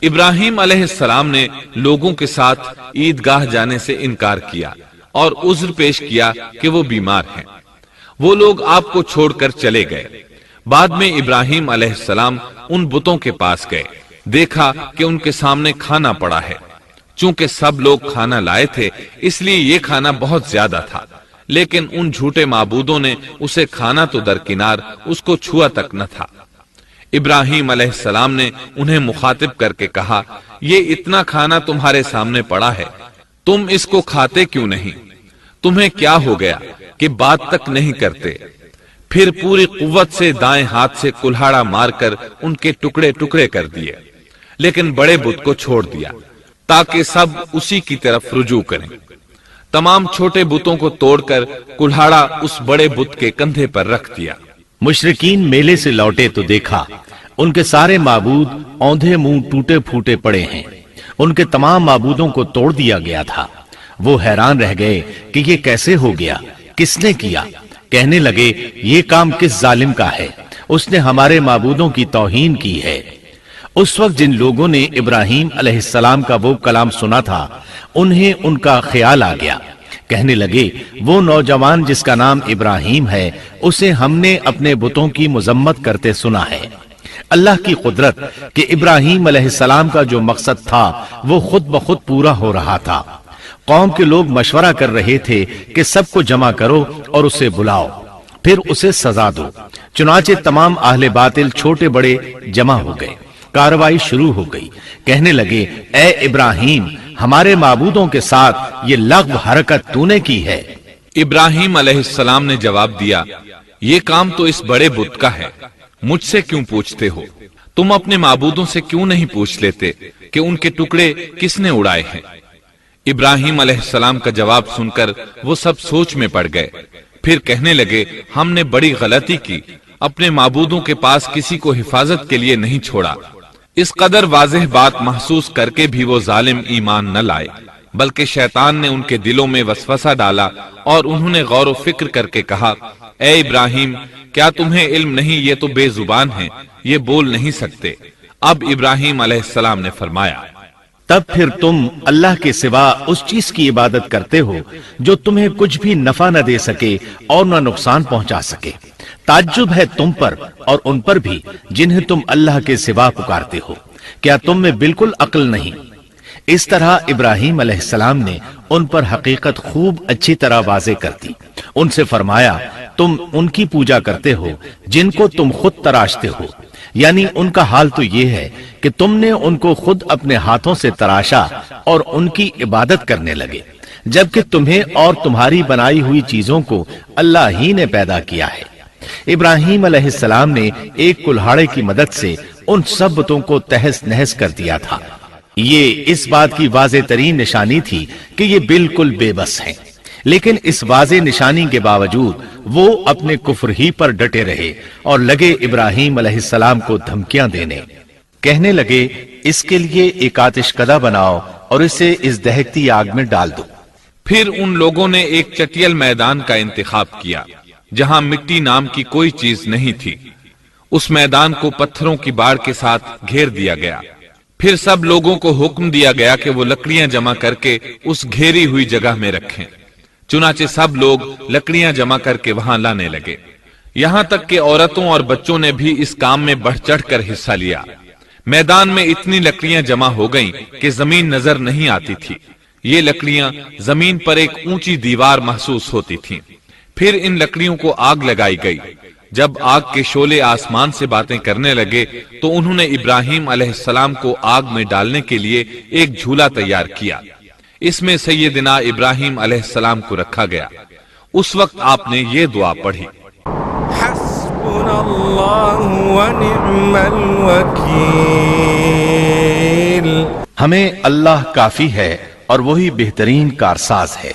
ابراہیم علیہ السلام نے لوگوں کے ساتھ عیدگاہ جانے سے انکار کیا اور عذر پیش کیا کہ وہ بیمار ہیں۔ وہ لوگ آپ کو چھوڑ کر چلے گئے۔ بعد میں ابراہیم علیہ السلام ان بتوں کے پاس گئے، دیکھا کہ ان کے سامنے کھانا پڑا ہے۔ چونکہ سب لوگ کھانا لائے تھے اس لیے یہ کھانا بہت زیادہ تھا، لیکن ان جھوٹے معبودوں نے اسے کھانا تو درکنار اس کو چھوا تک نہ تھا۔ ابراہیم علیہ السلام نے انہیں مخاطب کر کے کہا، یہ اتنا کھانا تمہارے سامنے پڑا ہے، تم اس کو کھاتے کیوں نہیں؟ تمہیں کیا ہو گیا کہ بات تک نہیں کرتے؟ پھر پوری قوت سے دائیں ہاتھ سے کلہاڑا مار کر ان کے ٹکڑے ٹکڑے کر دیے، لیکن بڑے بت کو چھوڑ دیا تاکہ سب اسی کی طرف رجوع کریں۔ تمام چھوٹے بتوں کو توڑ کر کلہاڑا اس بڑے بت کے کندھے پر رکھ دیا۔ مشرکین میلے سے لوٹے تو دیکھا ان کے سارے معبود اوندھے منہ ٹوٹے پھوٹے پڑے ہیں، ان کے تمام معبودوں کو توڑ دیا گیا تھا۔ وہ حیران رہ گئے کہ یہ کیسے ہو گیا، کس نے کیا؟ کہنے لگے، یہ کام کس ظالم کا ہے؟ اس نے ہمارے معبودوں کی توہین کی ہے۔ اس وقت جن لوگوں نے ابراہیم علیہ السلام کا وہ کلام سنا تھا انہیں ان کا خیال آ گیا۔ کہنے لگے، وہ نوجوان جس کا نام ابراہیم ہے اسے ہم نے اپنے بتوں کی مذمت کرتے سنا ہے۔ اللہ کی قدرت کہ ابراہیم علیہ السلام کا جو مقصد تھا وہ خود بخود پورا ہو رہا تھا۔ قوم کے لوگ مشورہ کر رہے تھے کہ سب کو جمع کرو اور اسے بلاؤ، پھر اسے سزا دو۔ چنانچہ تمام اہل باطل چھوٹے بڑے جمع ہو گئے، کارروائی شروع ہو گئی۔ کہنے لگے، اے ابراہیم، ہمارے معبودوں کے ساتھ یہ لغو حرکت تو نے کی ہے۔ ابراہیم علیہ السلام نے جواب دیا، یہ کام تو اس بڑے بت کا ہے، مجھ سے کیوں پوچھتے ہو؟ تم اپنے معبودوں سے کیوں نہیں پوچھ لیتے کہ ان کے ٹکڑے کس نے اڑائے ہیں؟ ابراہیم علیہ السلام کا جواب سن کر وہ سب سوچ میں پڑ گئے۔ پھر کہنے لگے، ہم نے بڑی غلطی کی، اپنے معبودوں کے پاس کسی کو حفاظت کے لیے نہیں چھوڑا۔ اس قدر واضح بات محسوس کر کے بھی وہ ظالم ایمان نہ لائے، بلکہ شیطان نے ان کے دلوں میں وسوسہ ڈالا اور انہوں نے غور و فکر کر کے کہا، اے ابراہیم، کیا تمہیں علم نہیں؟ یہ تو بے زبان ہیں، یہ بول نہیں سکتے۔ اب ابراہیم علیہ السلام نے فرمایا، تب پھر تم اللہ کے سوا اس چیز کی عبادت کرتے ہو جو تمہیں کچھ بھی نفع نہ دے سکے اور نہ نقصان پہنچا سکے۔ تعجب ہے تم پر اور ان پر بھی جنہیں تم اللہ کے سوا پکارتے ہو، کیا تم میں بالکل عقل نہیں؟ اس طرح ابراہیم علیہ السلام نے ان پر حقیقت خوب اچھی طرح واضح کر دی۔ ان سے فرمایا، تم ان کی پوجا کرتے ہو جن کو تم خود تراشتے ہو، یعنی ان کا حال تو یہ ہے کہ تم نے ان کو خود اپنے ہاتھوں سے تراشا اور ان کی عبادت کرنے لگے، جبکہ تمہیں اور تمہاری بنائی ہوئی چیزوں کو اللہ ہی نے پیدا کیا ہے۔ ابراہیم علیہ السلام نے ایک کلہاڑے کی مدد سے ان سب بتوں کو تہس نہس کر دیا تھا۔ یہ اس بات کی واضح ترین نشانی تھی کہ یہ بالکل بے بس ہیں، لیکن اس واضح نشانی کے باوجود وہ اپنے کفر ہی پر ڈٹے رہے اور لگے ابراہیم علیہ السلام کو دھمکیاں دینے۔ کہنے لگے، اس کے لیے ایک آتش کدہ بناؤ اور اسے اس دہکتی آگ میں ڈال دو۔ پھر ان لوگوں نے ایک چٹیل میدان کا انتخاب کیا جہاں مٹی نام کی کوئی چیز نہیں تھی۔ اس میدان کو پتھروں کی باڑ کے ساتھ گھیر دیا گیا۔ پھر سب لوگوں کو حکم دیا گیا کہ وہ لکڑیاں جمع کر کے اس گھیری ہوئی جگہ میں رکھیں۔ چنانچہ سب لوگ لکڑیاں جمع کر کے وہاں لانے لگے، یہاں تک کہ عورتوں اور بچوں نے بھی اس کام میں بڑھ چڑھ کر حصہ لیا۔ میدان میں اتنی لکڑیاں جمع ہو گئیں کہ زمین نظر نہیں آتی تھی۔ یہ لکڑیاں زمین پر ایک اونچی دیوار محسوس ہوتی تھیں۔ پھر ان لکڑیوں کو آگ لگائی گئی۔ جب آگ کے شعلے آسمان سے باتیں کرنے لگے تو انہوں نے ابراہیم علیہ السلام کو آگ میں ڈالنے کے لیے ایک جھولا تیار کیا۔ اس میں سیدنا ابراہیم علیہ السلام کو رکھا گیا۔ اس وقت آپ نے یہ دعا پڑھی، حسبنا اللہ ونعم الوکیل، ہمیں اللہ کافی ہے اور وہی بہترین کارساز ہے۔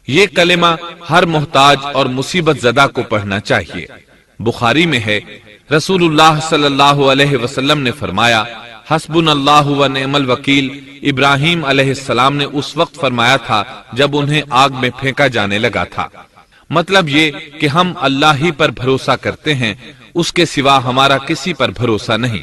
یہ کلمہ ہر محتاج اور مصیبت زدہ کو پڑھنا چاہیے۔ بخاری میں ہے، رسول اللہ صلی اللہ علیہ وسلم نے فرمایا، حسبنا اللہ و نعم الوکیل ابراہیم علیہ السلام نے اس وقت فرمایا تھا جب انہیں آگ میں پھینکا جانے لگا تھا۔ مطلب یہ کہ ہم اللہ ہی پر بھروسہ کرتے ہیں، اس کے سوا ہمارا کسی پر بھروسہ نہیں۔